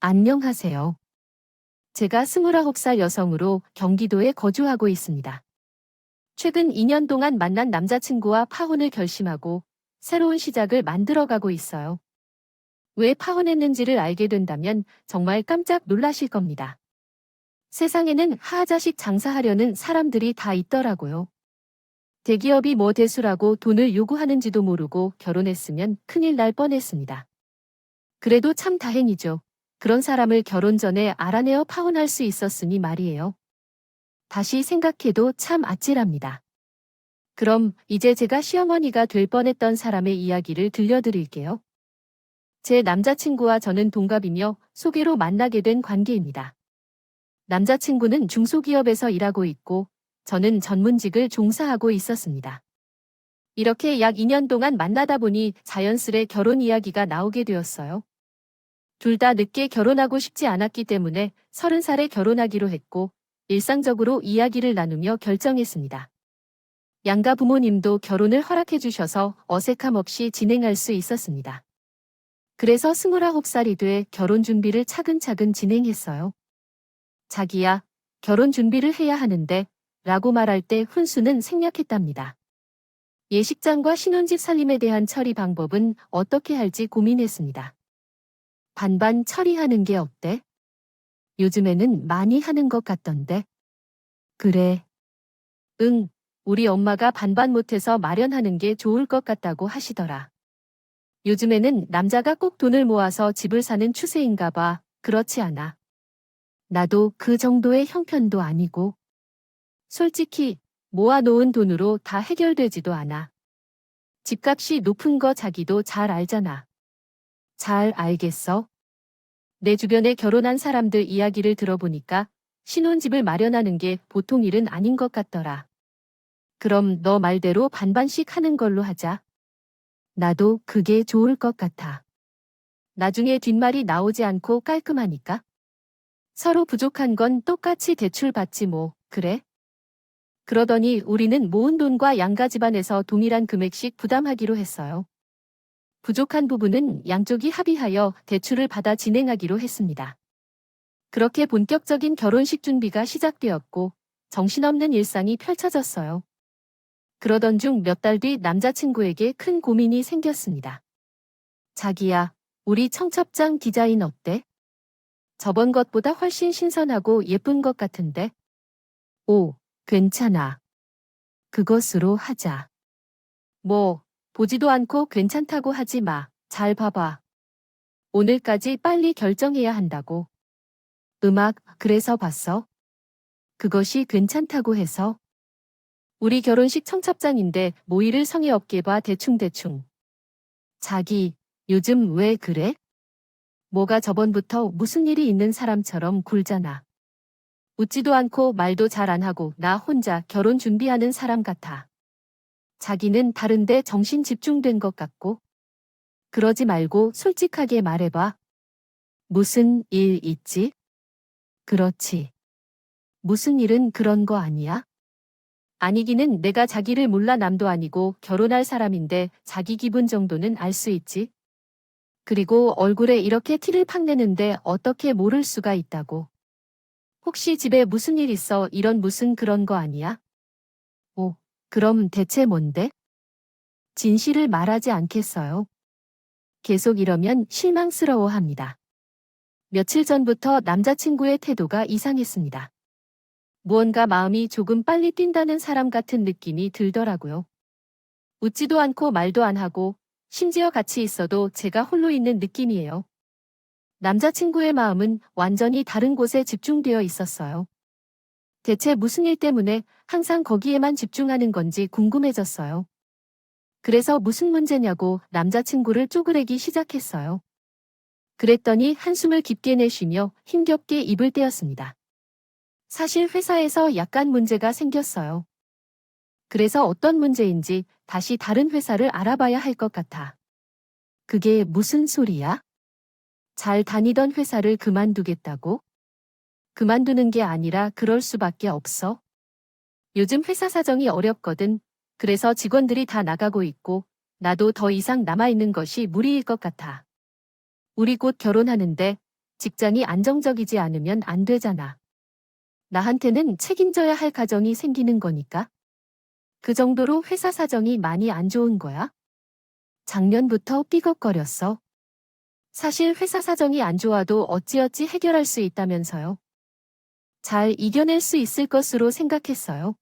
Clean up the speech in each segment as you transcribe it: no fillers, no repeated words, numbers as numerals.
안녕하세요. 제가 29살 여성으로 경기도에 거주하고 있습니다. 최근 2년 동안 만난 남자친구와 파혼을 결심하고 새로운 시작을 만들어가고 있어요. 왜 파혼했는지를 알게 된다면 정말 깜짝 놀라실 겁니다. 세상에는 하하자식 장사하려는 사람들이 다 있더라고요. 대기업이 뭐 대수라고 돈을 요구하는지도 모르고 결혼했으면 큰일 날 뻔했습니다. 그래도 참 다행이죠. 그런 사람을 결혼 전에 알아내어 파혼할 수 있었으니 말이에요. 다시 생각해도 참 아찔합니다. 그럼 이제 제가 시어머니가 될 뻔했던 사람의 이야기를 들려드릴게요. 제 남자친구와 저는 동갑이며 소개로 만나게 된 관계입니다. 남자친구는 중소기업에서 일하고 있고 저는 전문직을 종사하고 있었습니다. 이렇게 약 2년 동안 만나다 보니 자연스레 결혼 이야기가 나오게 되었어요. 둘 다 늦게 결혼하고 싶지 않았기 때문에 30살에 결혼하기로 했고 일상적으로 이야기를 나누며 결정했습니다. 양가 부모님도 결혼을 허락해 주셔서 어색함 없이 진행할 수 있었습니다. 그래서 29살이 돼 결혼 준비를 차근차근 진행했어요. 자기야, 결혼 준비를 해야 하는데 라고 말할 때 훈수는 생략했답니다. 예식장과 신혼집 살림에 대한 처리 방법은 어떻게 할지 고민했습니다. 반반 처리하는 게 어때? 요즘에는 많이 하는 것 같던데. 그래. 응, 우리 엄마가 반반 못해서 마련하는 게 좋을 것 같다고 하시더라. 요즘에는 남자가 꼭 돈을 모아서 집을 사는 추세인가 봐. 그렇지 않아. 나도 그 정도의 형편도 아니고. 솔직히 모아놓은 돈으로 다 해결되지도 않아. 집값이 높은 거 자기도 잘 알잖아. 잘 알겠어. 내 주변에 결혼한 사람들 이야기를 들어보니까 신혼집을 마련하는 게 보통 일은 아닌 것 같더라. 그럼 너 말대로 반반씩 하는 걸로 하자. 나도 그게 좋을 것 같아. 나중에 뒷말이 나오지 않고 깔끔하니까. 서로 부족한 건 똑같이 대출 받지 뭐, 그래? 그러더니 우리는 모은 돈과 양가 집안에서 동일한 금액씩 부담하기로 했어요. 부족한 부분은 양쪽이 합의하여 대출을 받아 진행하기로 했습니다. 그렇게 본격적인 결혼식 준비가 시작되었고 정신없는 일상이 펼쳐졌어요. 그러던 중 몇 달 뒤 남자친구에게 큰 고민이 생겼습니다. 자기야, 우리 청첩장 디자인 어때? 저번 것보다 훨씬 신선하고 예쁜 것 같은데? 오, 괜찮아. 그것으로 하자. 뭐, 보지도 않고 괜찮다고 하지 마. 잘 봐봐. 오늘까지 빨리 결정해야 한다고. 음악, 그래서 봤어? 그것이 괜찮다고 해서. 우리 결혼식 청첩장인데 모의를 성의 없게 봐 대충대충. 자기, 요즘 왜 그래? 뭐가 저번부터 무슨 일이 있는 사람처럼 굴잖아. 웃지도 않고 말도 잘 안 하고 나 혼자 결혼 준비하는 사람 같아. 자기는 다른데 정신 집중된 것 같고. 그러지 말고 솔직하게 말해봐. 무슨 일 있지? 그렇지. 무슨 일은 그런 거 아니야? 아니기는 내가 자기를 몰라 남도 아니고 결혼할 사람인데 자기 기분 정도는 알 수 있지. 그리고 얼굴에 이렇게 티를 팍 내는데 어떻게 모를 수가 있다고. 혹시 집에 무슨 일 있어 이런 무슨 그런 거 아니야? 오, 그럼 대체 뭔데? 진실을 말하지 않겠어요? 계속 이러면 실망스러워합니다. 며칠 전부터 남자친구의 태도가 이상했습니다. 무언가 마음이 조금 빨리 뛴다는 사람 같은 느낌이 들더라고요. 웃지도 않고 말도 안 하고 심지어 같이 있어도 제가 홀로 있는 느낌이에요. 남자친구의 마음은 완전히 다른 곳에 집중되어 있었어요. 대체 무슨 일 때문에 항상 거기에만 집중하는 건지 궁금해졌어요. 그래서 무슨 문제냐고 남자친구를 쪼그레기 시작했어요. 그랬더니 한숨을 깊게 내쉬며 힘겹게 입을 떼었습니다. 사실 회사에서 약간 문제가 생겼어요. 그래서 어떤 문제인지 다시 다른 회사를 알아봐야 할 것 같아. 그게 무슨 소리야? 잘 다니던 회사를 그만두겠다고? 그만두는 게 아니라 그럴 수밖에 없어. 요즘 회사 사정이 어렵거든. 그래서 직원들이 다 나가고 있고 나도 더 이상 남아있는 것이 무리일 것 같아. 우리 곧 결혼하는데 직장이 안정적이지 않으면 안 되잖아. 나한테는 책임져야 할 가정이 생기는 거니까. 그 정도로 회사 사정이 많이 안 좋은 거야? 작년부터 삐걱거렸어. 사실 회사 사정이 안 좋아도 어찌어찌 해결할 수 있다면서요. 잘 이겨낼 수 있을 것으로 생각했어요.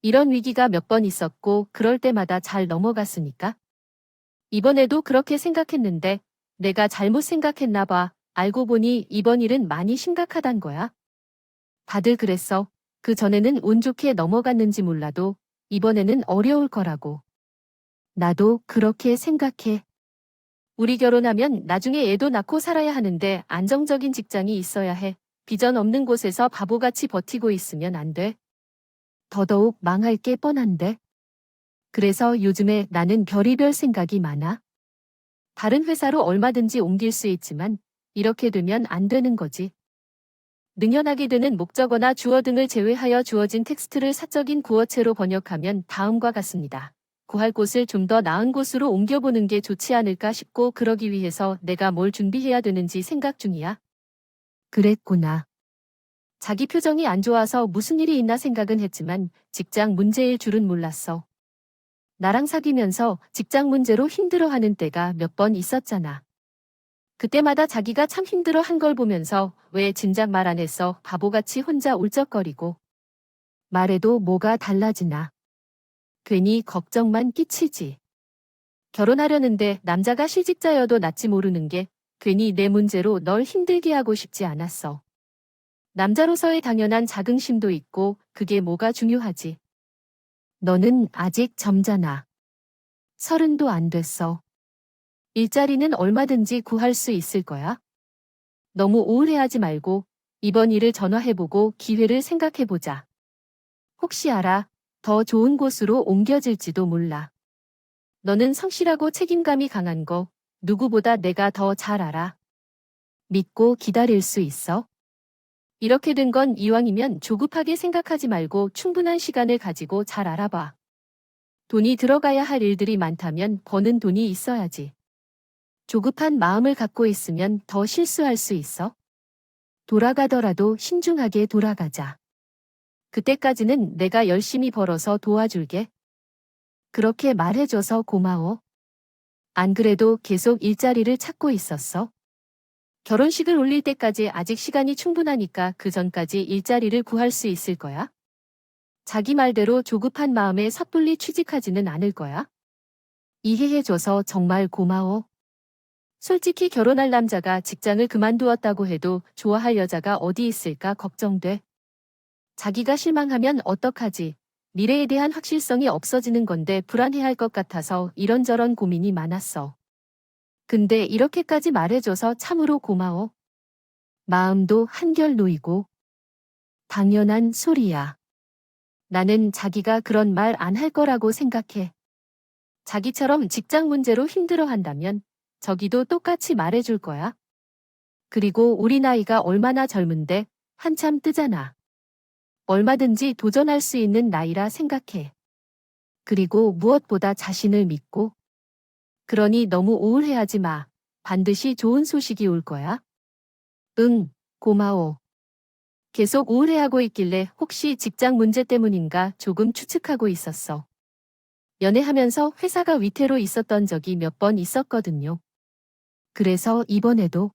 이런 위기가 몇 번 있었고 그럴 때마다 잘 넘어갔으니까. 이번에도 그렇게 생각했는데 내가 잘못 생각했나 봐. 알고 보니 이번 일은 많이 심각하단 거야. 다들 그랬어. 그 전에는 운 좋게 넘어갔는지 몰라도 이번에는 어려울 거라고. 나도 그렇게 생각해. 우리 결혼하면 나중에 애도 낳고 살아야 하는데 안정적인 직장이 있어야 해. 비전 없는 곳에서 바보같이 버티고 있으면 안 돼. 더더욱 망할 게 뻔한데. 그래서 요즘에 나는 별의별 생각이 많아. 다른 회사로 얼마든지 옮길 수 있지만 이렇게 되면 안 되는 거지. 능연하게 되는 목적어나 주어 등을 제외하여 주어진 텍스트를 사적인 구어체로 번역하면 다음과 같습니다. 구할 곳을 좀 더 나은 곳으로 옮겨보는 게 좋지 않을까 싶고 그러기 위해서 내가 뭘 준비해야 되는지 생각 중이야. 그랬구나. 자기 표정이 안 좋아서 무슨 일이 있나 생각은 했지만 직장 문제일 줄은 몰랐어. 나랑 사귀면서 직장 문제로 힘들어하는 때가 몇 번 있었잖아. 그때마다 자기가 참 힘들어한 걸 보면서 왜 진작 말 안 했어 바보같이 혼자 울적거리고. 말해도 뭐가 달라지나. 괜히 걱정만 끼치지. 결혼하려는데 남자가 실직자여도 낫지 모르는 게 괜히 내 문제로 널 힘들게 하고 싶지 않았어. 남자로서의 당연한 자긍심도 있고 그게 뭐가 중요하지. 너는 아직 젊잖아. 30도 안 됐어. 일자리는 얼마든지 구할 수 있을 거야. 너무 우울해하지 말고 이번 일을 전화해보고 기회를 생각해보자. 혹시 알아, 더 좋은 곳으로 옮겨질지도 몰라. 너는 성실하고 책임감이 강한 거 누구보다 내가 더 잘 알아. 믿고 기다릴 수 있어. 이렇게 된 건 이왕이면 조급하게 생각하지 말고 충분한 시간을 가지고 잘 알아봐. 돈이 들어가야 할 일들이 많다면 버는 돈이 있어야지. 조급한 마음을 갖고 있으면 더 실수할 수 있어. 돌아가더라도 신중하게 돌아가자. 그때까지는 내가 열심히 벌어서 도와줄게. 그렇게 말해줘서 고마워. 안 그래도 계속 일자리를 찾고 있었어. 결혼식을 올릴 때까지 아직 시간이 충분하니까 그 전까지 일자리를 구할 수 있을 거야. 자기 말대로 조급한 마음에 섣불리 취직하지는 않을 거야. 이해해줘서 정말 고마워. 솔직히 결혼할 남자가 직장을 그만두었다고 해도 좋아할 여자가 어디 있을까 걱정돼. 자기가 실망하면 어떡하지? 미래에 대한 확실성이 없어지는 건데 불안해할 것 같아서 이런저런 고민이 많았어. 근데 이렇게까지 말해줘서 참으로 고마워. 마음도 한결 놓이고. 당연한 소리야. 나는 자기가 그런 말 안 할 거라고 생각해. 자기처럼 직장 문제로 힘들어한다면 저기도 똑같이 말해줄 거야. 그리고 우리 나이가 얼마나 젊은데 한참 뜨잖아. 얼마든지 도전할 수 있는 나이라 생각해. 그리고 무엇보다 자신을 믿고. 그러니 너무 우울해하지 마. 반드시 좋은 소식이 올 거야. 응, 고마워. 계속 우울해하고 있길래 혹시 직장 문제 때문인가 조금 추측하고 있었어. 연애하면서 회사가 위태로 있었던 적이 몇 번 있었거든요. 그래서 이번에도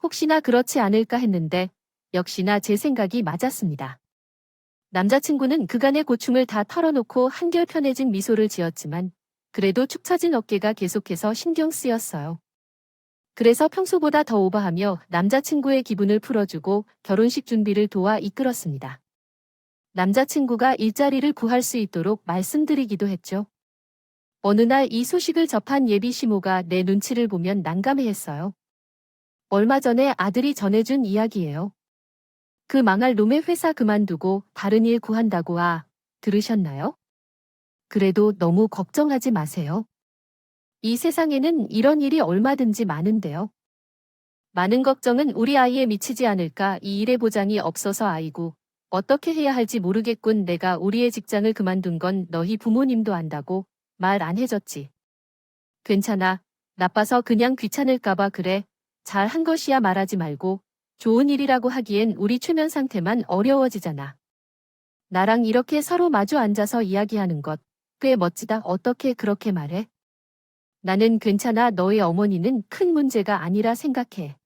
혹시나 그렇지 않을까 했는데 역시나 제 생각이 맞았습니다. 남자친구는 그간의 고충을 다 털어놓고 한결 편해진 미소를 지었지만 그래도 축 처진 어깨가 계속해서 신경 쓰였어요. 그래서 평소보다 더 오버하며 남자친구의 기분을 풀어주고 결혼식 준비를 도와 이끌었습니다. 남자친구가 일자리를 구할 수 있도록 말씀드리기도 했죠. 어느 날 이 소식을 접한 예비 시모가 내 눈치를 보면 난감해했어요. 얼마 전에 아들이 전해준 이야기예요. 그 망할 놈의 회사 그만두고 다른 일 구한다고 들으셨나요? 그래도 너무 걱정하지 마세요. 이 세상에는 이런 일이 얼마든지 많은데요. 많은 걱정은 우리 아이에 미치지 않을까 이 일의 보장이 없어서 아이고 어떻게 해야 할지 모르겠군 내가 우리의 직장을 그만둔 건 너희 부모님도 안다고 말 안 해줬지. 괜찮아. 나빠서 그냥 귀찮을까봐 그래. 잘 한 것이야 말하지 말고 좋은 일이라고 하기엔 우리 최면 상태만 어려워지잖아. 나랑 이렇게 서로 마주 앉아서 이야기하는 것 꽤 멋지다. 어떻게 그렇게 말해? 나는 괜찮아. 너의 어머니는 큰 문제가 아니라 생각해.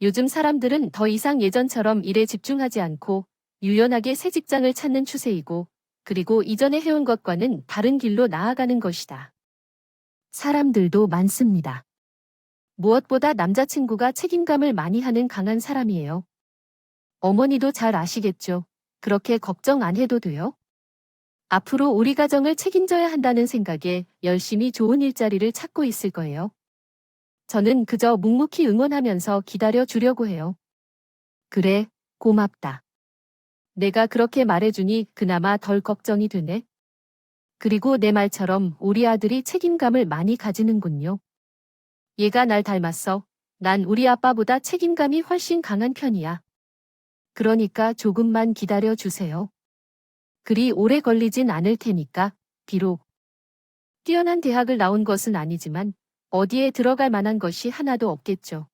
요즘 사람들은 더 이상 예전처럼 일에 집중하지 않고 유연하게 새 직장을 찾는 추세이고, 그리고 이전에 해온 것과는 다른 길로 나아가는 것이다. 사람들도 많습니다. 무엇보다 남자친구가 책임감을 많이 하는 강한 사람이에요. 어머니도 잘 아시겠죠? 그렇게 걱정 안 해도 돼요. 앞으로 우리 가정을 책임져야 한다는 생각에 열심히 좋은 일자리를 찾고 있을 거예요. 저는 그저 묵묵히 응원하면서 기다려 주려고 해요. 그래, 고맙다. 내가 그렇게 말해주니 그나마 덜 걱정이 되네. 그리고 내 말처럼 우리 아들이 책임감을 많이 가지는군요. 얘가 날 닮았어. 난 우리 아빠보다 책임감이 훨씬 강한 편이야. 그러니까 조금만 기다려 주세요. 그리 오래 걸리진 않을 테니까. 비록 뛰어난 대학을 나온 것은 아니지만 어디에 들어갈 만한 것이 하나도 없겠죠.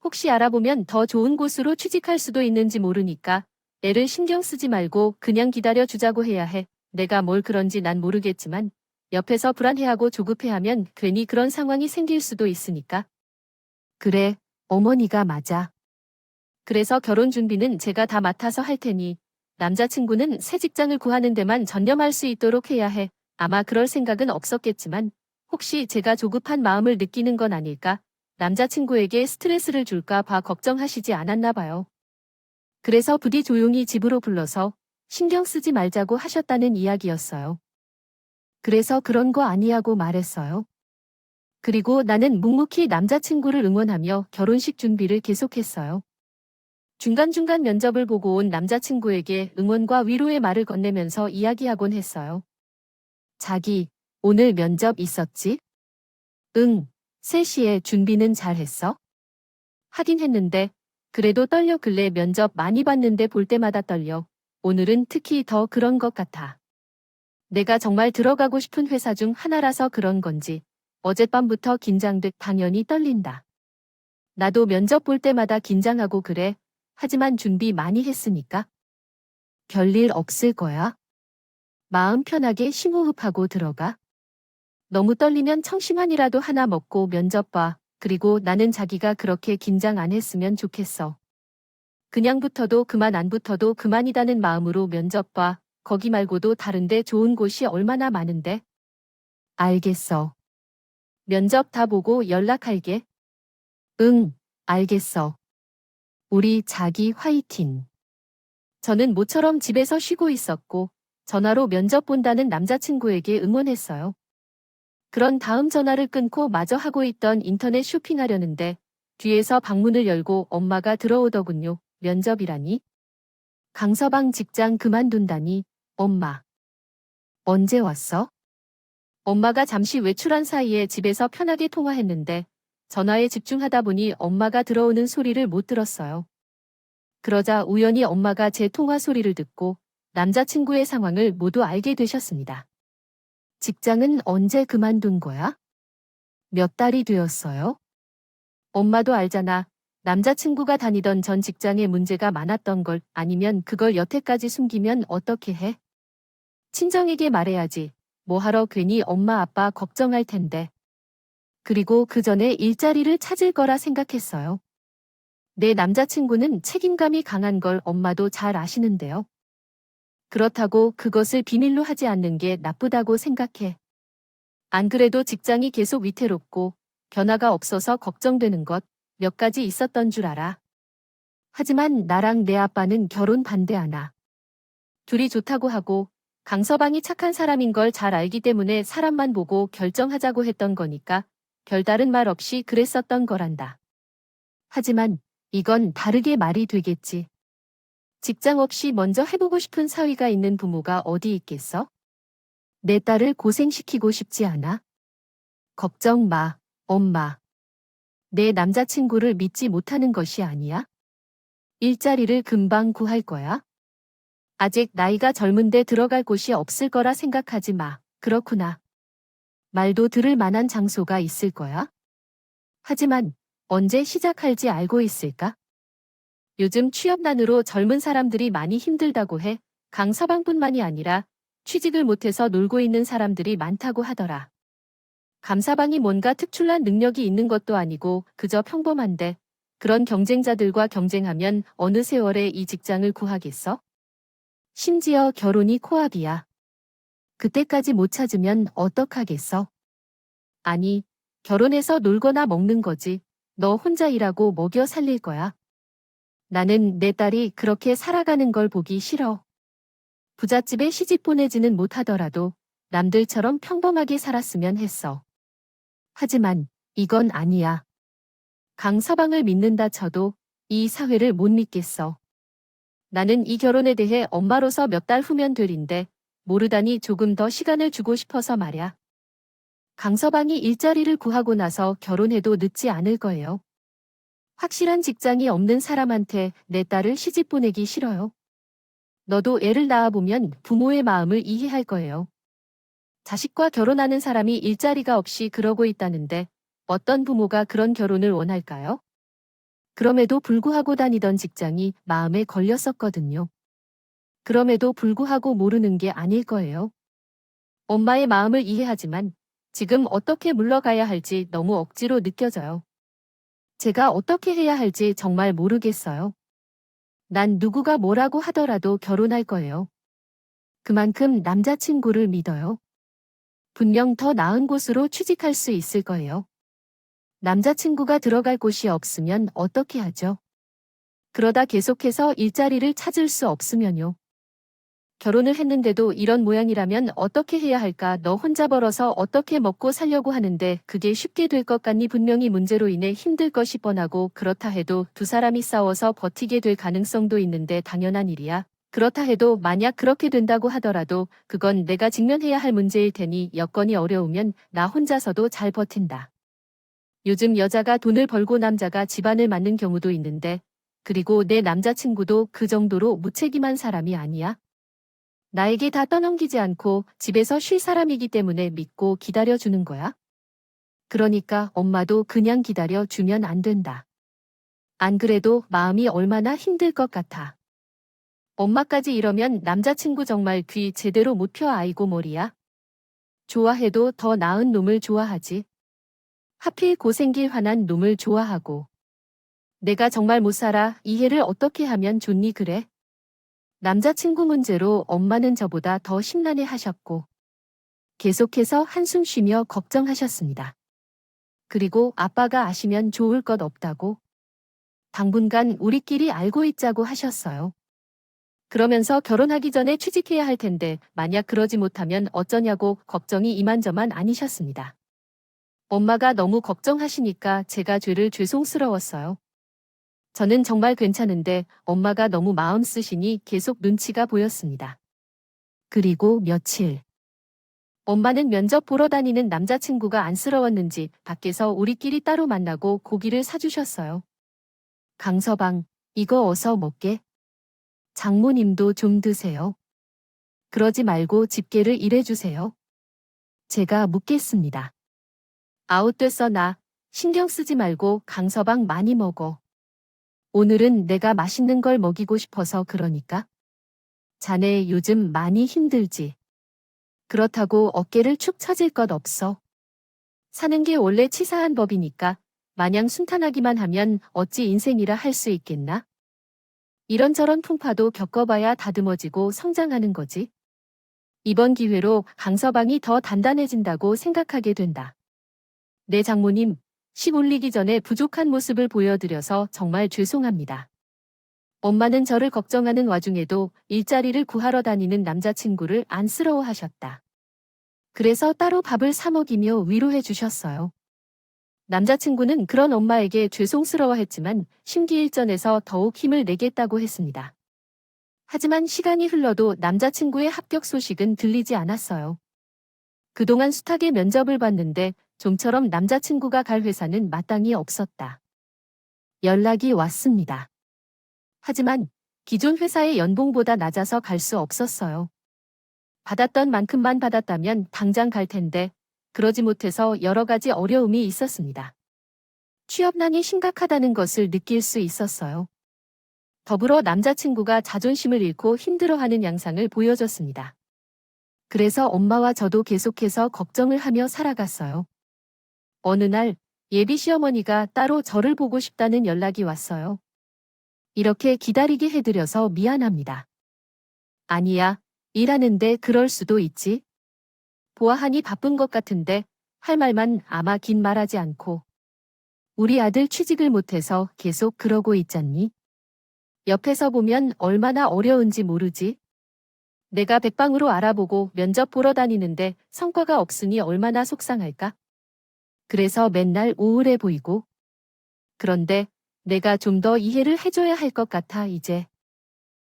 혹시 알아보면 더 좋은 곳으로 취직할 수도 있는지 모르니까 애를 신경 쓰지 말고 그냥 기다려 주자고 해야 해. 내가 뭘 그런지 난 모르겠지만 옆에서 불안해하고 조급해하면 괜히 그런 상황이 생길 수도 있으니까. 그래, 어머니가 맞아. 그래서 결혼 준비는 제가 다 맡아서 할 테니 남자친구는 새 직장을 구하는 데만 전념할 수 있도록 해야 해. 아마 그럴 생각은 없었겠지만 혹시 제가 조급한 마음을 느끼는 건 아닐까? 남자친구에게 스트레스를 줄까 봐 걱정하시지 않았나 봐요. 그래서 부디 조용히 집으로 불러서 신경 쓰지 말자고 하셨다는 이야기였어요. 그래서 그런 거 아니냐고 말했어요. 그리고 나는 묵묵히 남자친구를 응원하며 결혼식 준비를 계속했어요. 중간중간 면접을 보고 온 남자친구에게 응원과 위로의 말을 건네면서 이야기하곤 했어요. 자기, 오늘 면접 있었지? 응, 3시에 준비는 잘 했어? 하긴 했는데, 그래도 떨려. 근래 면접 많이 봤는데 볼 때마다 떨려. 오늘은 특히 더 그런 것 같아. 내가 정말 들어가고 싶은 회사 중 하나라서 그런 건지 어젯밤부터 긴장돼. 당연히 떨린다. 나도 면접 볼 때마다 긴장하고 그래. 하지만 준비 많이 했으니까. 별일 없을 거야. 마음 편하게 심호흡하고 들어가. 너무 떨리면 청심환이라도 하나 먹고 면접 봐. 그리고 나는 자기가 그렇게 긴장 안 했으면 좋겠어. 그냥 붙어도 그만 안 붙어도 그만이라는 마음으로 면접 봐. 거기 말고도 다른데 좋은 곳이 얼마나 많은데. 알겠어. 면접 다 보고 연락할게. 응, 알겠어. 우리 자기 화이팅. 저는 모처럼 집에서 쉬고 있었고 전화로 면접 본다는 남자친구에게 응원했어요. 그런 다음 전화를 끊고 마저 하고 있던 인터넷 쇼핑하려는데 뒤에서 방문을 열고 엄마가 들어오더군요. 면접이라니? 강서방 직장 그만둔다니? 엄마. 언제 왔어? 엄마가 잠시 외출한 사이에 집에서 편하게 통화했는데 전화에 집중하다 보니 엄마가 들어오는 소리를 못 들었어요. 그러자 우연히 엄마가 제 통화 소리를 듣고 남자친구의 상황을 모두 알게 되셨습니다. 직장은 언제 그만둔 거야? 몇 달이 되었어요? 엄마도 알잖아. 남자친구가 다니던 전 직장에 문제가 많았던 걸. 아니면 그걸 여태까지 숨기면 어떻게 해? 친정에게 말해야지. 뭐하러 괜히 엄마 아빠 걱정할 텐데. 그리고 그 전에 일자리를 찾을 거라 생각했어요. 내 남자친구는 책임감이 강한 걸 엄마도 잘 아시는데요. 그렇다고 그것을 비밀로 하지 않는 게 나쁘다고 생각해. 안 그래도 직장이 계속 위태롭고 변화가 없어서 걱정되는 것 몇 가지 있었던 줄 알아. 하지만 나랑 내 아빠는 결혼 반대하나. 둘이 좋다고 하고 강서방이 착한 사람인 걸 잘 알기 때문에 사람만 보고 결정하자고 했던 거니까 별다른 말 없이 그랬었던 거란다. 하지만 이건 다르게 말이 되겠지. 직장 없이 먼저 해보고 싶은 사위가 있는 부모가 어디 있겠어? 내 딸을 고생시키고 싶지 않아? 걱정 마, 엄마. 내 남자친구를 믿지 못하는 것이 아니야? 일자리를 금방 구할 거야? 아직 나이가 젊은데 들어갈 곳이 없을 거라 생각하지 마. 그렇구나. 말도 들을 만한 장소가 있을 거야? 하지만 언제 시작할지 알고 있을까? 요즘 취업난으로 젊은 사람들이 많이 힘들다고 해. 강서방뿐만이 아니라 취직을 못해서 놀고 있는 사람들이 많다고 하더라. 감사방이 뭔가 특출난 능력이 있는 것도 아니고 그저 평범한데 그런 경쟁자들과 경쟁하면 어느 세월에 이 직장을 구하겠어? 심지어 결혼이 코앞이야. 그때까지 못 찾으면 어떡하겠어? 아니, 결혼해서 놀거나 먹는 거지. 너 혼자 일하고 먹여 살릴 거야. 나는 내 딸이 그렇게 살아가는 걸 보기 싫어. 부잣집에 시집 보내지는 못하더라도 남들처럼 평범하게 살았으면 했어. 하지만 이건 아니야. 강서방을 믿는다 쳐도 이 사회를 못 믿겠어. 나는 이 결혼에 대해 엄마로서 몇 달 후면 될인데 모르다니 조금 더 시간을 주고 싶어서 말야. 강서방이 일자리를 구하고 나서 결혼해도 늦지 않을 거예요. 확실한 직장이 없는 사람한테 내 딸을 시집 보내기 싫어요. 너도 애를 낳아보면 부모의 마음을 이해할 거예요. 자식과 결혼하는 사람이 일자리가 없이 그러고 있다는데 어떤 부모가 그런 결혼을 원할까요? 그럼에도 불구하고 다니던 직장이 마음에 걸렸었거든요. 그럼에도 불구하고 모르는 게 아닐 거예요. 엄마의 마음을 이해하지만 지금 어떻게 물러가야 할지 너무 억지로 느껴져요. 제가 어떻게 해야 할지 정말 모르겠어요. 난 누구가 뭐라고 하더라도 결혼할 거예요. 그만큼 남자친구를 믿어요. 분명 더 나은 곳으로 취직할 수 있을 거예요. 남자친구가 들어갈 곳이 없으면 어떻게 하죠? 그러다 계속해서 일자리를 찾을 수 없으면요. 결혼을 했는데도 이런 모양이라면 어떻게 해야 할까? 너 혼자 벌어서 어떻게 먹고 살려고 하는데 그게 쉽게 될 것 같니? 분명히 문제로 인해 힘들 것이 뻔하고 그렇다 해도 두 사람이 싸워서 버티게 될 가능성도 있는데 당연한 일이야. 그렇다 해도 만약 그렇게 된다고 하더라도 그건 내가 직면해야 할 문제일 테니 여건이 어려우면 나 혼자서도 잘 버틴다. 요즘 여자가 돈을 벌고 남자가 집안을 맡는 경우도 있는데 그리고 내 남자친구도 그 정도로 무책임한 사람이 아니야. 나에게 다 떠넘기지 않고 집에서 쉴 사람이기 때문에 믿고 기다려주는 거야. 그러니까 엄마도 그냥 기다려주면 안 된다. 안 그래도 마음이 얼마나 힘들 것 같아. 엄마까지 이러면 남자친구 정말 귀 제대로 못 펴. 아이고 머리야. 좋아해도 더 나은 놈을 좋아하지. 하필 고생길 화난 놈을 좋아하고. 내가 정말 못 살아. 이해를 어떻게 하면 좋니 그래? 남자친구 문제로 엄마는 저보다 더 심란해 하셨고 계속해서 한숨 쉬며 걱정하셨습니다. 그리고 아빠가 아시면 좋을 것 없다고 당분간 우리끼리 알고 있자고 하셨어요. 그러면서 결혼하기 전에 취직해야 할 텐데 만약 그러지 못하면 어쩌냐고 걱정이 이만저만 아니셨습니다. 엄마가 너무 걱정하시니까 제가 죄를 죄송스러웠어요. 저는 정말 괜찮은데 엄마가 너무 마음 쓰시니 계속 눈치가 보였습니다. 그리고 며칠. 엄마는 면접 보러 다니는 남자친구가 안쓰러웠는지 밖에서 우리끼리 따로 만나고 고기를 사주셨어요. 강서방, 이거 어서 먹게. 장모님도 좀 드세요. 그러지 말고 집게를 일해주세요. 제가 묻겠습니다. 아웃됐어 나. 신경 쓰지 말고 강서방 많이 먹어. 오늘은 내가 맛있는 걸 먹이고 싶어서 그러니까. 자네 요즘 많이 힘들지. 그렇다고 어깨를 축 처질 것 없어. 사는 게 원래 치사한 법이니까 마냥 순탄하기만 하면 어찌 인생이라 할 수 있겠나? 이런저런 풍파도 겪어봐야 다듬어지고 성장하는 거지. 이번 기회로 강서방이 더 단단해진다고 생각하게 된다. 네 장모님, 식 올리기 전에 부족한 모습을 보여드려서 정말 죄송합니다. 엄마는 저를 걱정하는 와중에도 일자리를 구하러 다니는 남자친구를 안쓰러워하셨다. 그래서 따로 밥을 사 먹이며 위로해 주셨어요. 남자친구는 그런 엄마에게 죄송스러워했지만 심기일전에서 더욱 힘을 내겠다고 했습니다. 하지만 시간이 흘러도 남자친구의 합격 소식은 들리지 않았어요. 그동안 숱하게 면접을 봤는데 좀처럼 남자친구가 갈 회사는 마땅히 없었다. 연락이 왔습니다. 하지만 기존 회사의 연봉보다 낮아서 갈 수 없었어요. 받았던 만큼만 받았다면 당장 갈 텐데 그러지 못해서 여러 가지 어려움이 있었습니다. 취업난이 심각하다는 것을 느낄 수 있었어요. 더불어 남자친구가 자존심을 잃고 힘들어하는 양상을 보여줬습니다. 그래서 엄마와 저도 계속해서 걱정을 하며 살아갔어요. 어느 날 예비 시어머니가 따로 저를 보고 싶다는 연락이 왔어요. 이렇게 기다리게 해드려서 미안합니다. 아니야, 일하는데 그럴 수도 있지. 보아하니 바쁜 것 같은데 할 말만 아마 긴 말하지 않고. 우리 아들 취직을 못해서 계속 그러고 있잖니. 옆에서 보면 얼마나 어려운지 모르지. 내가 백방으로 알아보고 면접 보러 다니는데 성과가 없으니 얼마나 속상할까? 그래서 맨날 우울해 보이고. 그런데 내가 좀 더 이해를 해줘야 할 것 같아 이제.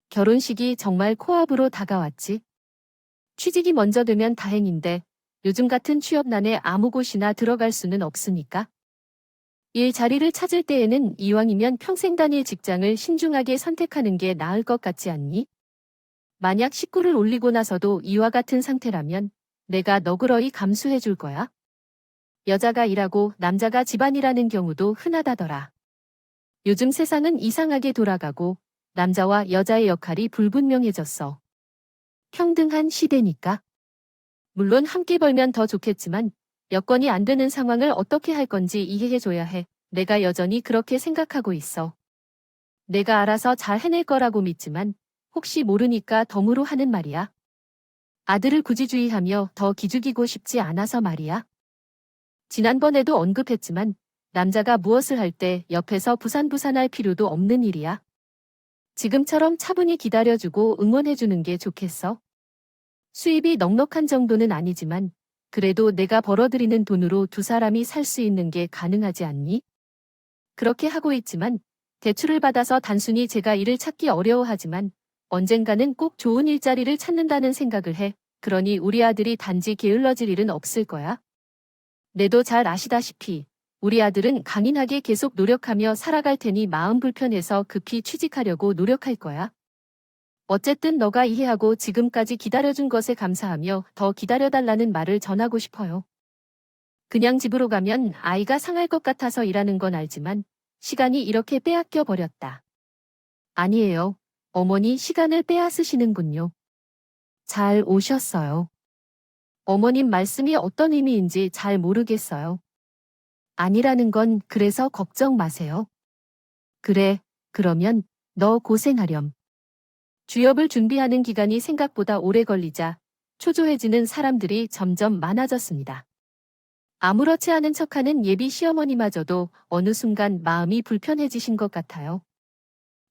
결혼식이 정말 코앞으로 다가왔지. 취직이 먼저 되면 다행인데 요즘 같은 취업난에 아무 곳이나 들어갈 수는 없으니까. 일자리를 찾을 때에는 이왕이면 평생 다닐 직장을 신중하게 선택하는 게 나을 것 같지 않니? 만약 식구를 올리고 나서도 이와 같은 상태라면 내가 너그러이 감수해 줄 거야. 여자가 일하고 남자가 집안일하는 경우도 흔하다더라. 요즘 세상은 이상하게 돌아가고 남자와 여자의 역할이 불분명해졌어. 평등한 시대니까. 물론 함께 벌면 더 좋겠지만 여건이 안 되는 상황을 어떻게 할 건지 이해해줘야 해. 내가 여전히 그렇게 생각하고 있어. 내가 알아서 잘 해낼 거라고 믿지만 혹시 모르니까 덤으로 하는 말이야. 아들을 구지주의하며 더 기죽이고 싶지 않아서 말이야. 지난번에도 언급했지만 남자가 무엇을 할 때 옆에서 부산부산할 필요도 없는 일이야. 지금처럼 차분히 기다려주고 응원해주는 게 좋겠어. 수입이 넉넉한 정도는 아니지만 그래도 내가 벌어들이는 돈으로 두 사람이 살 수 있는 게 가능하지 않니? 그렇게 하고 있지만 대출을 받아서 단순히 제가 일을 찾기 어려워하지만 언젠가는 꼭 좋은 일자리를 찾는다는 생각을 해. 그러니 우리 아들이 단지 게을러질 일은 없을 거야. 내도 잘 아시다시피 우리 아들은 강인하게 계속 노력하며 살아갈 테니 마음 불편해서 급히 취직하려고 노력할 거야. 어쨌든 너가 이해하고 지금까지 기다려준 것에 감사하며 더 기다려달라는 말을 전하고 싶어요. 그냥 집으로 가면 아이가 상할 것 같아서 일하는 건 알지만 시간이 이렇게 빼앗겨 버렸다. 아니에요. 어머니 시간을 빼앗으시는군요. 잘 오셨어요. 어머님 말씀이 어떤 의미인지 잘 모르겠어요. 아니라는 건 그래서 걱정 마세요. 그래, 그러면 너 고생하렴. 취업을 준비하는 기간이 생각보다 오래 걸리자 초조해지는 사람들이 점점 많아졌습니다. 아무렇지 않은 척하는 예비 시어머니마저도 어느 순간 마음이 불편해지신 것 같아요.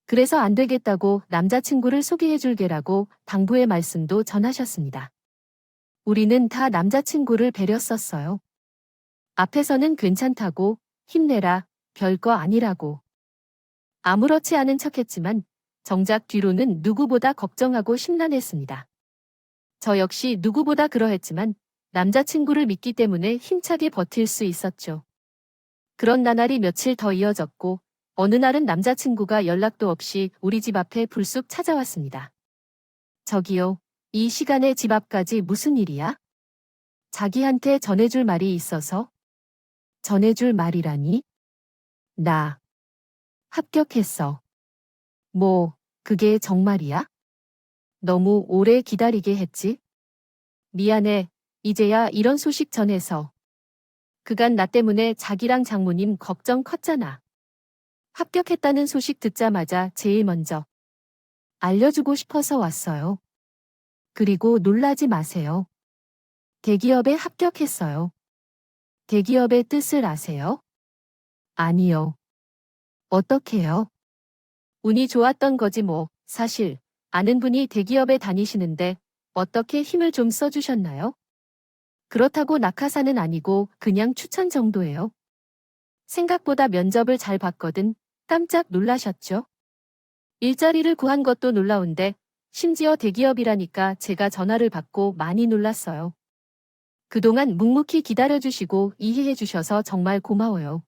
그래서 안 되겠다고 남자친구를 소개해줄게라고 당부의 말씀도 전하셨습니다. 우리는 다 남자친구를 배렸었어요. 앞에서는 괜찮다고, 힘내라, 별거 아니라고. 아무렇지 않은 척했지만 정작 뒤로는 누구보다 걱정하고 심란했습니다. 저 역시 누구보다 그러했지만 남자친구를 믿기 때문에 힘차게 버틸 수 있었죠. 그런 나날이 며칠 더 이어졌고 어느 날은 남자친구가 연락도 없이 우리 집 앞에 불쑥 찾아왔습니다. 저기요, 이 시간에 집 앞까지 무슨 일이야? 자기한테 전해줄 말이 있어서? 전해줄 말이라니? 나 합격했어. 뭐, 그게 정말이야? 너무 오래 기다리게 했지? 미안해, 이제야 이런 소식 전해서. 그간 나 때문에 자기랑 장모님 걱정 컸잖아. 합격했다는 소식 듣자마자 제일 먼저 알려주고 싶어서 왔어요. 그리고 놀라지 마세요. 대기업에 합격했어요. 대기업의 뜻을 아세요? 아니요. 어떻게요? 운이 좋았던 거지 뭐. 사실 아는 분이 대기업에 다니시는데 어떻게 힘을 좀 써주셨나요? 그렇다고 낙하산은 아니고 그냥 추천 정도예요. 생각보다 면접을 잘 봤거든. 깜짝 놀라셨죠? 일자리를 구한 것도 놀라운데 심지어 대기업이라니까 제가 전화를 받고 많이 놀랐어요. 그동안 묵묵히 기다려주시고 이해해주셔서 정말 고마워요.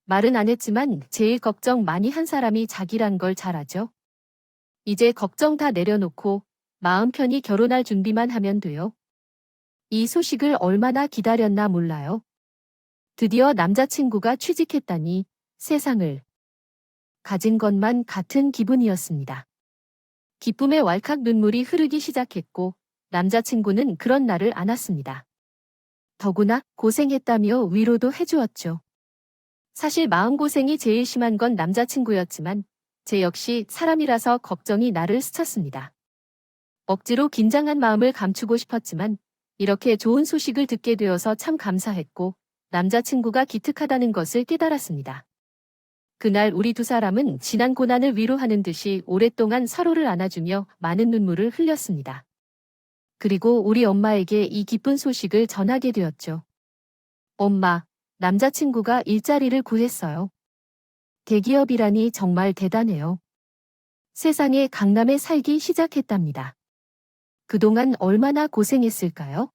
말은 안 했지만 제일 걱정 많이 한 사람이 자기란 걸 잘 아죠. 이제 걱정 다 내려놓고 마음 편히 결혼할 준비만 하면 돼요. 이 소식을 얼마나 기다렸나 몰라요. 드디어 남자친구가 취직했다니 세상을 가진 것만 같은 기분이었습니다. 기쁨에 왈칵 눈물이 흐르기 시작했고 남자친구는 그런 날을 안았습니다. 더구나 고생했다며 위로도 해주었죠. 사실 마음고생이 제일 심한 건 남자친구였지만 제 역시 사람이라서 걱정이 나를 스쳤습니다. 억지로 긴장한 마음을 감추고 싶었지만 이렇게 좋은 소식을 듣게 되어서 참 감사했고 남자친구가 기특하다는 것을 깨달았습니다. 그날 우리 두 사람은 지난 고난을 위로하는 듯이 오랫동안 서로를 안아주며 많은 눈물을 흘렸습니다. 그리고 우리 엄마에게 이 기쁜 소식을 전하게 되었죠. 엄마, 남자친구가 일자리를 구했어요. 대기업이라니 정말 대단해요. 세상에 강남에 살기 시작했답니다. 그동안 얼마나 고생했을까요?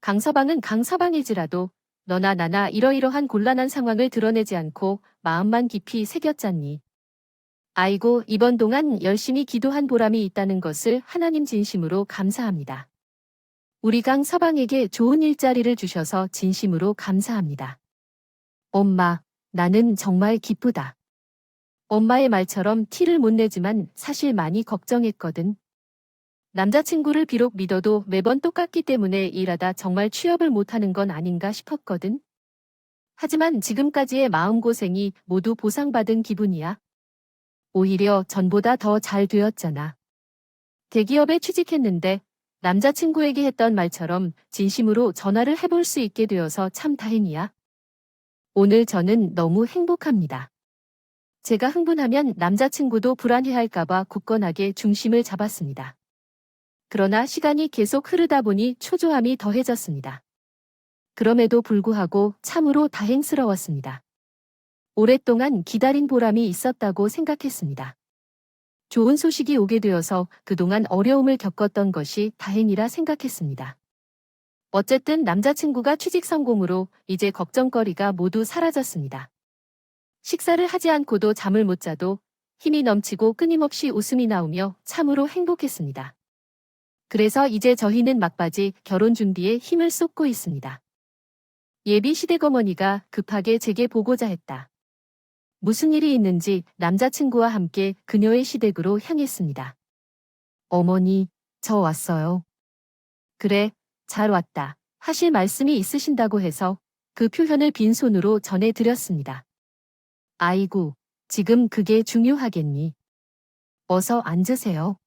강서방은 강서방일지라도 너나 나나 이러이러한 곤란한 상황을 드러내지 않고 마음만 깊이 새겼잖니. 아이고, 이번 동안 열심히 기도한 보람이 있다는 것을 하나님 진심으로 감사합니다. 우리 강서방에게 좋은 일자리를 주셔서 진심으로 감사합니다. 엄마, 나는 정말 기쁘다. 엄마의 말처럼 티를 못 내지만 사실 많이 걱정했거든. 남자친구를 비록 믿어도 매번 똑같기 때문에 일하다 정말 취업을 못하는 건 아닌가 싶었거든. 하지만 지금까지의 마음고생이 모두 보상받은 기분이야. 오히려 전보다 더 잘 되었잖아. 대기업에 취직했는데 남자친구에게 했던 말처럼 진심으로 전화를 해볼 수 있게 되어서 참 다행이야. 오늘 저는 너무 행복합니다. 제가 흥분하면 남자친구도 불안해할까봐 굳건하게 중심을 잡았습니다. 그러나 시간이 계속 흐르다 보니 초조함이 더해졌습니다. 그럼에도 불구하고 참으로 다행스러웠습니다. 오랫동안 기다린 보람이 있었다고 생각했습니다. 좋은 소식이 오게 되어서 그동안 어려움을 겪었던 것이 다행이라 생각했습니다. 어쨌든 남자친구가 취직 성공으로 이제 걱정거리가 모두 사라졌습니다. 식사를 하지 않고도 잠을 못 자도 힘이 넘치고 끊임없이 웃음이 나오며 참으로 행복했습니다. 그래서 이제 저희는 막바지 결혼 준비에 힘을 쏟고 있습니다. 예비 시댁어머니가 급하게 제게 보고자 했다. 무슨 일이 있는지 남자친구와 함께 그녀의 시댁으로 향했습니다. 어머니, 저 왔어요. 그래, 잘 왔다. 하실 말씀이 있으신다고 해서 그 표현을 빈손으로 전해드렸습니다. 아이고, 지금 그게 중요하겠니? 어서 앉으세요.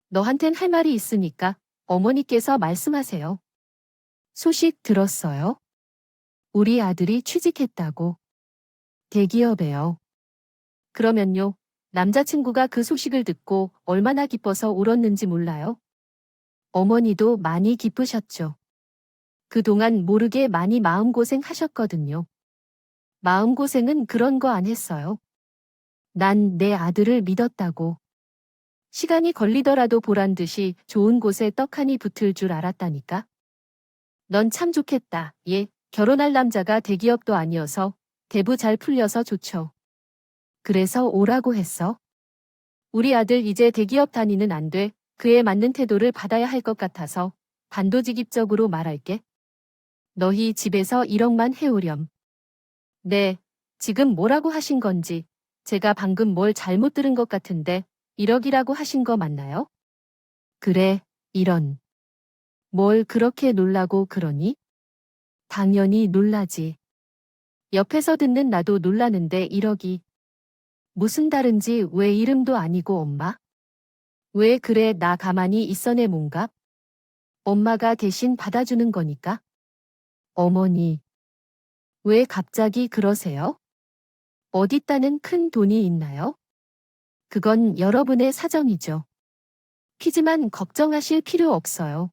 너한텐 할 말이 있으니까 어머니께서 말씀하세요. 소식 들었어요? 우리 아들이 취직했다고. 대기업에요. 그러면요, 남자친구가 그 소식을 듣고 얼마나 기뻐서 울었는지 몰라요? 어머니도 많이 기쁘셨죠. 그동안 모르게 많이 마음고생 하셨거든요. 마음고생은 그런 거 안 했어요. 난 내 아들을 믿었다고. 시간이 걸리더라도 보란 듯이 좋은 곳에 떡하니 붙을 줄 알았다니까. 넌 참 좋겠다. 예, 결혼할 남자가 대기업도 아니어서 대부 잘 풀려서 좋죠. 그래서 오라고 했어. 우리 아들 이제 대기업 다니는 안 돼. 그에 맞는 태도를 받아야 할 것 같아서 단도직입적으로 말할게. 너희 집에서 1억만 해오렴. 네, 지금 뭐라고 하신 건지 제가 방금 뭘 잘못 들은 것 같은데 1억이라고 하신 거 맞나요? 그래, 이런. 뭘 그렇게 놀라고 그러니? 당연히 놀라지. 옆에서 듣는 나도 놀라는데 1억이. 무슨 다른지 왜 이름도 아니고 엄마? 왜 그래 나 가만히 있어내 몸값? 엄마가 대신 받아주는 거니까. 어머니. 왜 갑자기 그러세요? 어딨다는 큰 돈이 있나요? 그건 여러분의 사정이죠. 피지만 걱정하실 필요 없어요.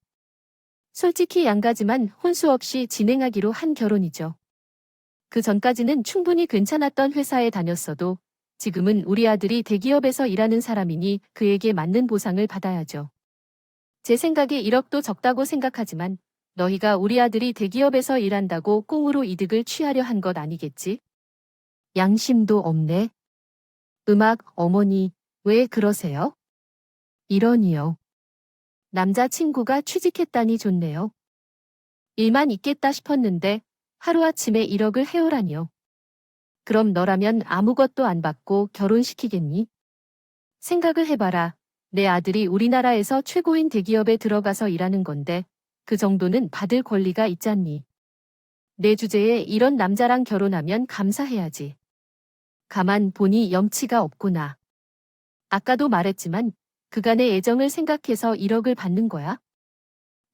솔직히 양가지만 혼수 없이 진행하기로 한 결혼이죠. 그 전까지는 충분히 괜찮았던 회사에 다녔어도 지금은 우리 아들이 대기업에서 일하는 사람이니 그에게 맞는 보상을 받아야죠. 제 생각에 1억도 적다고 생각하지만 너희가 우리 아들이 대기업에서 일한다고 꽁으로 이득을 취하려 한 것 아니겠지? 양심도 없네. 음악 어머니, 왜 그러세요? 이러니요. 남자친구가 취직했다니 좋네요. 일만 있겠다 싶었는데 하루아침에 1억을 해오라니요. 그럼 너라면 아무것도 안 받고 결혼시키겠니? 생각을 해봐라. 내 아들이 우리나라에서 최고인 대기업에 들어가서 일하는 건데 그 정도는 받을 권리가 있잖니. 내 주제에 이런 남자랑 결혼하면 감사해야지. 가만 보니 염치가 없구나. 아까도 말했지만 그간의 애정을 생각해서 1억을 받는 거야?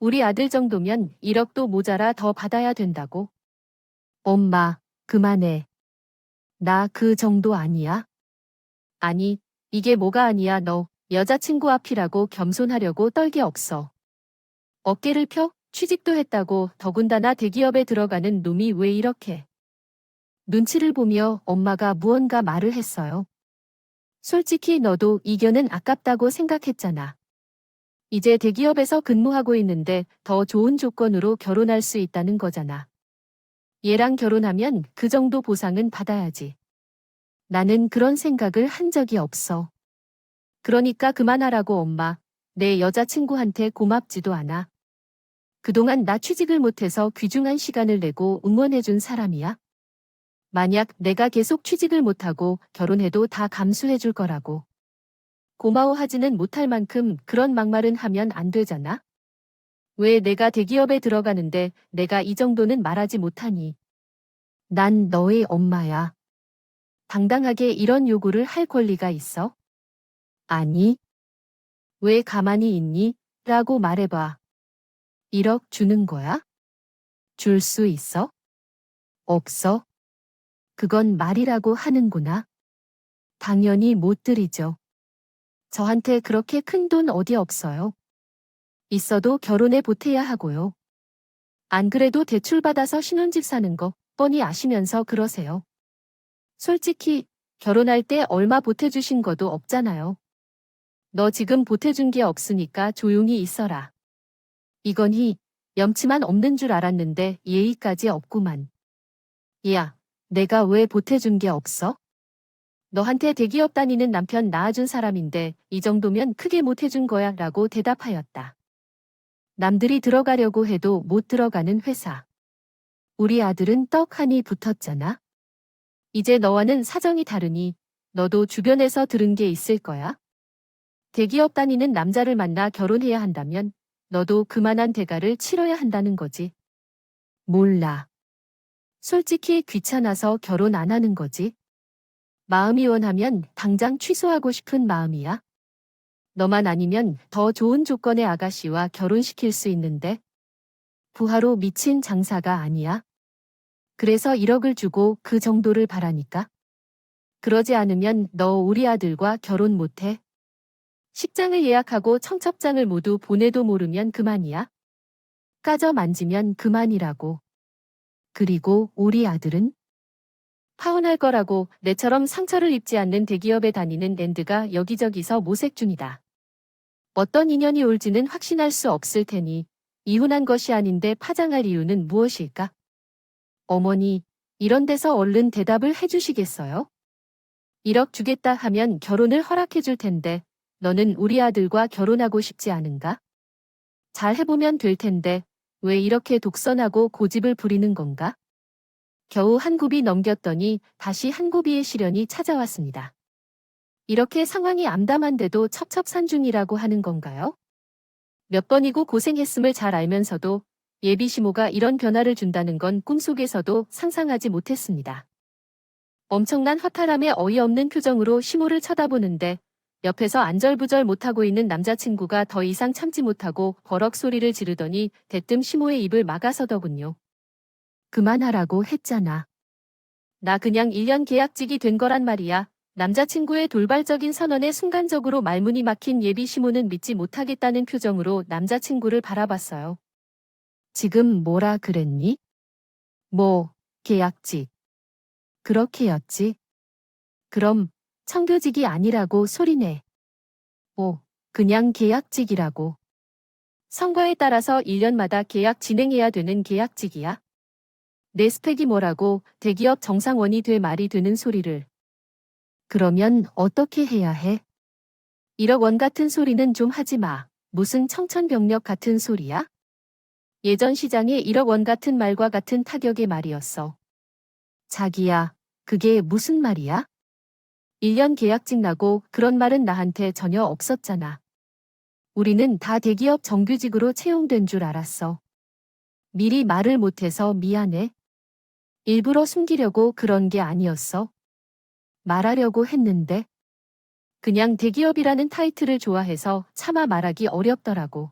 우리 아들 정도면 1억도 모자라 더 받아야 된다고. 엄마, 그만해. 나 그 정도 아니야? 아니, 이게 뭐가 아니야 너. 여자친구 앞이라고 겸손하려고 떨게 없어. 어깨를 펴? 취직도 했다고 더군다나 대기업에 들어가는 놈이 왜 이렇게. 눈치를 보며 엄마가 무언가 말을 했어요. 솔직히 너도 이견은 아깝다고 생각했잖아. 이제 대기업에서 근무하고 있는데 더 좋은 조건으로 결혼할 수 있다는 거잖아. 얘랑 결혼하면 그 정도 보상은 받아야지. 나는 그런 생각을 한 적이 없어. 그러니까 그만하라고 엄마. 내 여자친구한테 고맙지도 않아. 그동안 나 취직을 못해서 귀중한 시간을 내고 응원해준 사람이야. 만약 내가 계속 취직을 못하고 결혼해도 다 감수해줄 거라고. 고마워하지는 못할 만큼 그런 막말은 하면 안 되잖아. 왜 내가 대기업에 들어가는데 내가 이 정도는 말하지 못하니. 난 너의 엄마야. 당당하게 이런 요구를 할 권리가 있어? 아니. 왜 가만히 있니? 라고 말해봐. 1억 주는 거야? 줄 수 있어? 없어? 그건 말이라고 하는구나. 당연히 못 드리죠. 저한테 그렇게 큰 돈 어디 없어요. 있어도 결혼에 보태야 하고요. 안 그래도 대출받아서 신혼집 사는 거 뻔히 아시면서 그러세요. 솔직히 결혼할 때 얼마 보태주신 것도 없잖아요. 너 지금 보태준 게 없으니까 조용히 있어라. 이건희, 염치만 없는 줄 알았는데 예의까지 없구만. 야, 내가 왜 보태준 게 없어? 너한테 대기업 다니는 남편 낳아준 사람인데 이 정도면 크게 못 해준 거야 라고 대답하였다. 남들이 들어가려고 해도 못 들어가는 회사. 우리 아들은 떡하니 붙었잖아. 이제 너와는 사정이 다르니 너도 주변에서 들은 게 있을 거야. 대기업 다니는 남자를 만나 결혼해야 한다면 너도 그만한 대가를 치러야 한다는 거지. 몰라. 솔직히 귀찮아서 결혼 안 하는 거지. 마음이 원하면 당장 취소하고 싶은 마음이야. 너만 아니면 더 좋은 조건의 아가씨와 결혼시킬 수 있는데. 부하로 미친 장사가 아니야. 그래서 1억을 주고 그 정도를 바라니까. 그러지 않으면 너 우리 아들과 결혼 못해. 식장을 예약하고 청첩장을 모두 보내도 모르면 그만이야. 까져 만지면 그만이라고. 그리고 우리 아들은? 파혼할 거라고 내처럼 상처를 입지 않는 대기업에 다니는 랜드가 여기저기서 모색 중이다. 어떤 인연이 올지는 확신할 수 없을 테니 이혼한 것이 아닌데 파장할 이유는 무엇일까? 어머니, 이런 데서 얼른 대답을 해주시겠어요? 1억 주겠다 하면 결혼을 허락해 줄 텐데 너는 우리 아들과 결혼하고 싶지 않은가? 잘 해보면 될 텐데 왜 이렇게 독선하고 고집을 부리는 건가? 겨우 한 굽이 넘겼더니 다시 한 굽이의 시련이 찾아왔습니다. 이렇게 상황이 암담한데도 첩첩산중이라고 하는 건가요? 몇 번이고 고생했음을 잘 알면서도 예비 시모가 이런 변화를 준다는 건 꿈속에서도 상상하지 못했습니다. 엄청난 허탈함에 어이없는 표정으로 시모를 쳐다보는데 옆에서 안절부절 못하고 있는 남자친구가 더 이상 참지 못하고 버럭 소리를 지르더니 대뜸 시모의 입을 막아서더군요. 그만하라고 했잖아. 나 그냥 1년 계약직이 된 거란 말이야. 남자친구의 돌발적인 선언에 순간적으로 말문이 막힌 예비 시모는 믿지 못하겠다는 표정으로 남자친구를 바라봤어요. 지금 뭐라 그랬니? 뭐, 계약직. 그렇게였지. 그럼 청교직이 아니라고 소리내. 그냥 계약직이라고. 성과에 따라서 1년마다 계약 진행해야 되는 계약직이야. 내 스펙이 뭐라고 대기업 정상원이 돼 말이 되는 소리를. 그러면 어떻게 해야 해? 1억 원 같은 소리는 좀 하지 마. 무슨 청천벽력 같은 소리야? 예전 시장에 1억 원 같은 말과 같은 타격의 말이었어. 자기야, 그게 무슨 말이야? 1년 계약직 나고 그런 말은 나한테 전혀 없었잖아. 우리는 다 대기업 정규직으로 채용된 줄 알았어. 미리 말을 못해서 미안해. 일부러 숨기려고 그런 게 아니었어. 말하려고 했는데. 그냥 대기업이라는 타이틀을 좋아해서 차마 말하기 어렵더라고.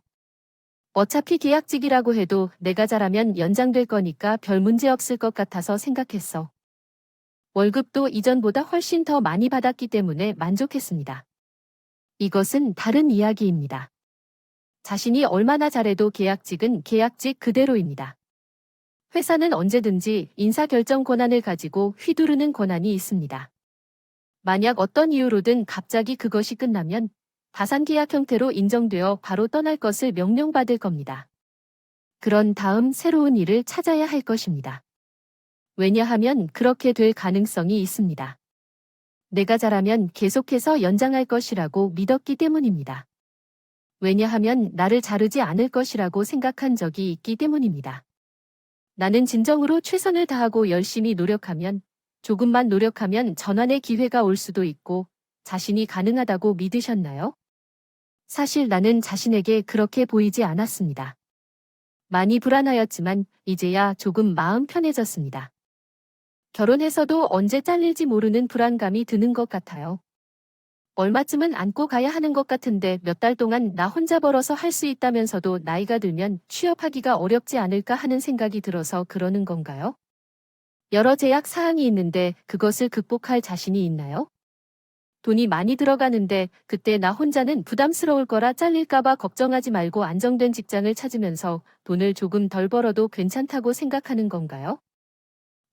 어차피 계약직이라고 해도 내가 잘하면 연장될 거니까 별 문제 없을 것 같아서 생각했어. 월급도 이전보다 훨씬 더 많이 받았기 때문에 만족했습니다. 이것은 다른 이야기입니다. 자신이 얼마나 잘해도 계약직은 계약직 그대로입니다. 회사는 언제든지 인사결정 권한을 가지고 휘두르는 권한이 있습니다. 만약 어떤 이유로든 갑자기 그것이 끝나면 다산계약 형태로 인정되어 바로 떠날 것을 명령받을 겁니다. 그런 다음 새로운 일을 찾아야 할 것입니다. 왜냐하면 그렇게 될 가능성이 있습니다. 내가 잘하면 계속해서 연장할 것이라고 믿었기 때문입니다. 왜냐하면 나를 자르지 않을 것이라고 생각한 적이 있기 때문입니다. 나는 진정으로 최선을 다하고 열심히 노력하면, 조금만 노력하면 전환의 기회가 올 수도 있고 자신이 가능하다고 믿으셨나요? 사실 나는 자신에게 그렇게 보이지 않았습니다. 많이 불안하였지만 이제야 조금 마음 편해졌습니다. 결혼해서도 언제 잘릴지 모르는 불안감이 드는 것 같아요. 얼마쯤은 안고 가야 하는 것 같은데 몇 달 동안 나 혼자 벌어서 할 수 있다면서도 나이가 들면 취업하기가 어렵지 않을까 하는 생각이 들어서 그러는 건가요? 여러 제약 사항이 있는데 그것을 극복할 자신이 있나요? 돈이 많이 들어가는데 그때 나 혼자는 부담스러울 거라 잘릴까봐 걱정하지 말고 안정된 직장을 찾으면서 돈을 조금 덜 벌어도 괜찮다고 생각하는 건가요?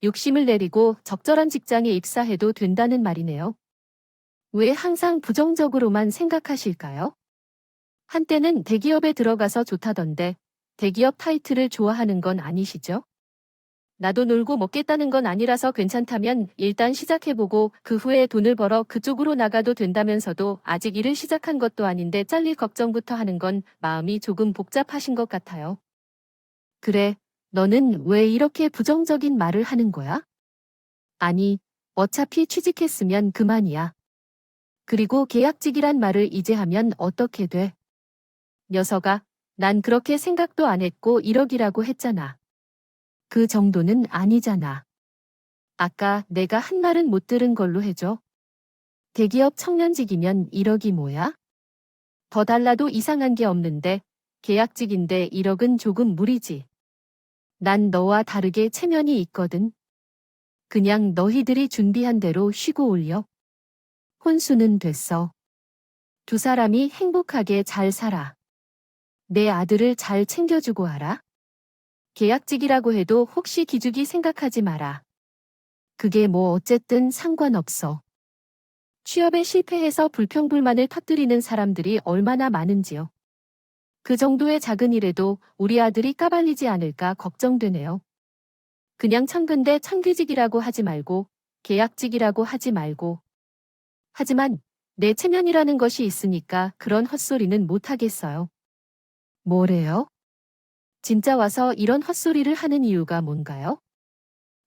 욕심을 내리고 적절한 직장에 입사해도 된다는 말이네요. 왜 항상 부정적으로만 생각하실까요? 한때는 대기업에 들어가서 좋다던데 대기업 타이틀을 좋아하는 건 아니시죠? 나도 놀고 먹겠다는 건 아니라서 괜찮다면 일단 시작해보고 그 후에 돈을 벌어 그쪽으로 나가도 된다면서도 아직 일을 시작한 것도 아닌데 잘릴 걱정부터 하는 건 마음이 조금 복잡하신 것 같아요. 그래, 너는 왜 이렇게 부정적인 말을 하는 거야? 아니, 어차피 취직했으면 그만이야. 그리고 계약직이란 말을 이제 하면 어떻게 돼? 녀석아, 난 그렇게 생각도 안 했고 1억이라고 했잖아. 그 정도는 아니잖아. 아까 내가 한 말은 못 들은 걸로 해줘. 대기업 청년직이면 1억이 뭐야? 더 달라도 이상한 게 없는데 계약직인데 1억은 조금 무리지. 난 너와 다르게 체면이 있거든. 그냥 너희들이 준비한 대로 쉬고 올려. 혼수는 됐어. 두 사람이 행복하게 잘 살아. 내 아들을 잘 챙겨주고 알아? 계약직이라고 해도 혹시 기죽이 생각하지 마라. 그게 뭐 어쨌든 상관없어. 취업에 실패해서 불평불만을 터뜨리는 사람들이 얼마나 많은지요. 그 정도의 작은 일에도 우리 아들이 까발리지 않을까 걱정되네요. 그냥 천근대 천규직이라고 하지 말고 계약직이라고 하지 말고. 하지만 내 체면이라는 것이 있으니까 그런 헛소리는 못하겠어요. 뭐래요? 진짜 와서 이런 헛소리를 하는 이유가 뭔가요?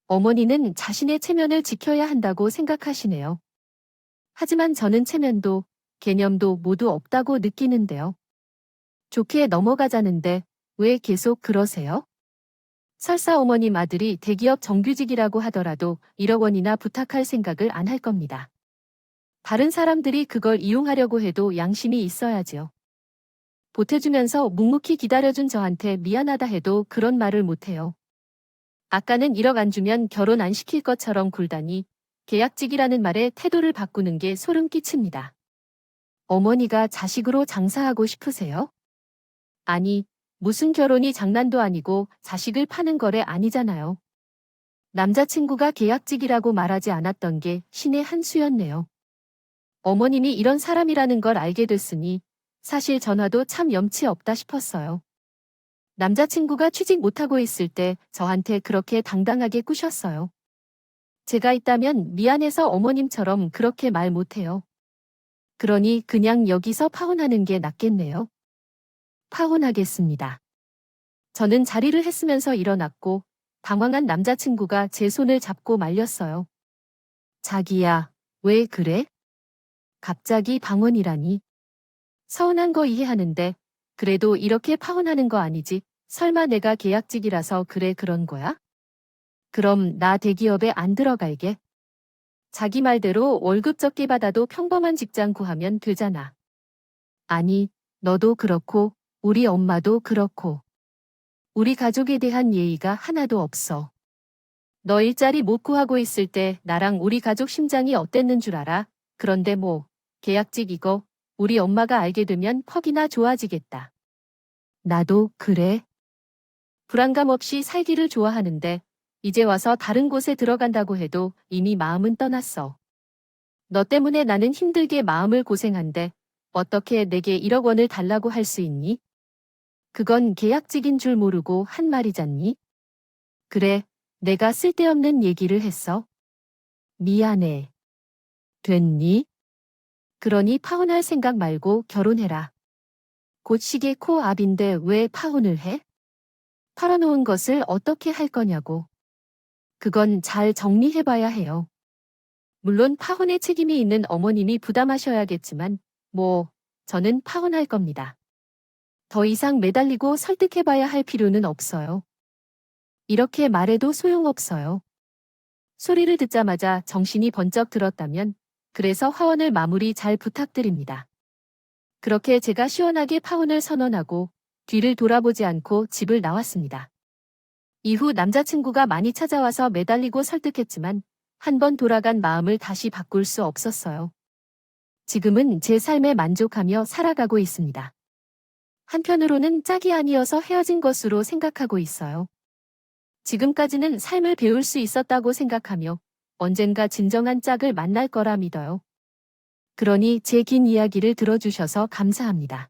어머니는 자신의 체면을 지켜야 한다고 생각하시네요. 하지만 저는 체면도 개념도 모두 없다고 느끼는데요. 좋게 넘어가자는데 왜 계속 그러세요? 설사 어머님 아들이 대기업 정규직이라고 하더라도 1억 원이나 부탁할 생각을 안 할 겁니다. 다른 사람들이 그걸 이용하려고 해도 양심이 있어야지요. 보태주면서 묵묵히 기다려준 저한테 미안하다 해도 그런 말을 못해요. 아까는 1억 안 주면 결혼 안 시킬 것처럼 굴다니 계약직이라는 말에 태도를 바꾸는 게 소름 끼칩니다. 어머니가 자식으로 장사하고 싶으세요? 아니, 무슨 결혼이 장난도 아니고 자식을 파는 거래 아니잖아요. 남자친구가 계약직이라고 말하지 않았던 게 신의 한 수였네요. 어머님이 이런 사람이라는 걸 알게 됐으니 사실 전화도 참 염치 없다 싶었어요. 남자친구가 취직 못하고 있을 때 저한테 그렇게 당당하게 꾸셨어요. 제가 있다면 미안해서 어머님처럼 그렇게 말 못해요. 그러니 그냥 여기서 파혼하는 게 낫겠네요. 파혼하겠습니다. 저는 자리를 했으면서 일어났고 당황한 남자친구가 제 손을 잡고 말렸어요. 자기야, 왜 그래? 갑자기 방언이라니. 서운한 거 이해하는데 그래도 이렇게 파혼하는 거 아니지? 설마 내가 계약직이라서 그래 그런 거야? 그럼 나 대기업에 안 들어갈게. 자기 말대로 월급 적게 받아도 평범한 직장 구하면 되잖아. 아니, 너도 그렇고 우리 엄마도 그렇고 우리 가족에 대한 예의가 하나도 없어. 너 일자리 못 구하고 있을 때 나랑 우리 가족 심장이 어땠는 줄 알아? 그런데 뭐 계약직 이거 우리 엄마가 알게 되면 퍽이나 좋아지겠다. 나도 그래. 불안감 없이 살기를 좋아하는데 이제 와서 다른 곳에 들어간다고 해도 이미 마음은 떠났어. 너 때문에 나는 힘들게 마음을 고생한데 어떻게 내게 1억 원을 달라고 할 수 있니? 그건 계약직인 줄 모르고 한 말이잖니? 그래, 내가 쓸데없는 얘기를 했어. 미안해. 됐니? 그러니 파혼할 생각 말고 결혼해라. 곧 시계 코앞인데 왜 파혼을 해? 털어놓은 것을 어떻게 할 거냐고. 그건 잘 정리해봐야 해요. 물론 파혼에 책임이 있는 어머님이 부담하셔야겠지만, 저는 파혼할 겁니다. 더 이상 매달리고 설득해봐야 할 필요는 없어요. 이렇게 말해도 소용없어요. 소리를 듣자마자 정신이 번쩍 들었다면, 그래서 화원을 마무리 잘 부탁드립니다. 그렇게 제가 시원하게 파혼을 선언하고 뒤를 돌아보지 않고 집을 나왔습니다. 이후 남자친구가 많이 찾아와서 매달리고 설득했지만 한 번 돌아간 마음을 다시 바꿀 수 없었어요. 지금은 제 삶에 만족하며 살아가고 있습니다. 한편으로는 짝이 아니어서 헤어진 것으로 생각하고 있어요. 지금까지는 삶을 배울 수 있었다고 생각하며 언젠가 진정한 짝을 만날 거라 믿어요. 그러니 제 긴 이야기를 들어주셔서 감사합니다.